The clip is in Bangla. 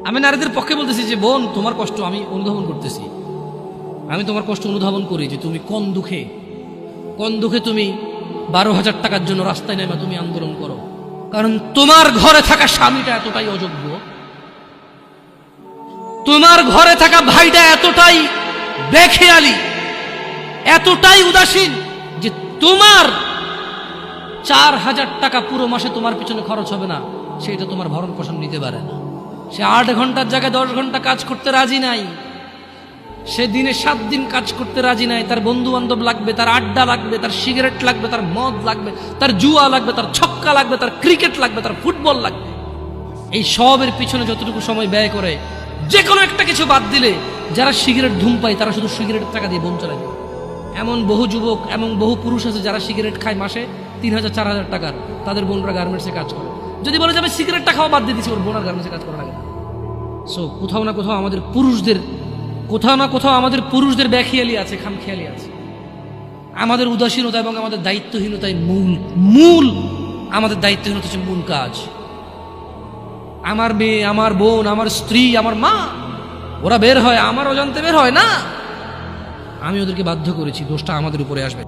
আমি নারীদের পক্ষে বলতেছি যে বোন, তোমার কষ্ট আমি অনুধাবন করতেছি, আমি তোমার কষ্ট অনুধাবন করি যে তুমি কোন দুঃখে তুমি 12,000 টাকার জন্য রাস্তায় নেমে তুমি আন্দোলন করো। কারণ তোমার ঘরে থাকা স্বামীটা এতটাই অযোগ্য, তোমার ঘরে থাকা ভাইটা এতটাই বেখেয়ালি, এতটাই উদাসীন যে তোমার 4,000 টাকা পুরো মাসে তোমার পিছনে খরচ হবে না, সেটা তোমার ভরণ পোষণ নিতে পারে না। সে 8 ঘন্টার জায়গায় 10 ঘন্টা কাজ করতে রাজি নাই, সে দিনে 7 দিন কাজ করতে রাজি নাই। তার বন্ধু বান্ধব লাগবে, তার আড্ডা লাগবে, তার সিগারেট লাগবে, তার মদ লাগবে, তার জুয়া লাগবে, তার ছক্কা লাগবে, তার ক্রিকেট লাগবে, তার ফুটবল লাগবে। এই সবের পিছনে যতটুকু সময় ব্যয় করে, যে কোনো একটা কিছু বাদ দিলে যারা সিগারেট ধূমপায় তারা শুধু সিগারেটের টাকা দিয়ে বোন চালায়। এমন বহু যুবক, এমন বহু পুরুষ আছে যারা সিগারেট খায় মাসে 3,000 4,000 টাকার, তাদের বোনরা গার্মেন্টসে কাজ করে। যদি বলে যাবে সিগারেটটা খাওয়া বাদ দিয়ে দিচ্ছি, ওর বোন আর গার্মেন্টসে কাজ করা লাগে না। সো কোথাও না কোথাও আমাদের পুরুষদের বেখেয়ালি আছে, খামখেয়ালি আছে। আমাদের উদাসীনতা এবং আমাদের দায়িত্বহীনতাই মূল আমাদের দায়িত্বহীনতা হচ্ছে মূল কাজ। আমার মেয়ে, আমার বোন, আমার স্ত্রী, আমার মা, ওরা বের হয়, আমার অজান্তে বের হয় না, আমি ওদেরকে বাধ্য করেছি, দোষটা আমাদের উপরে আসবে।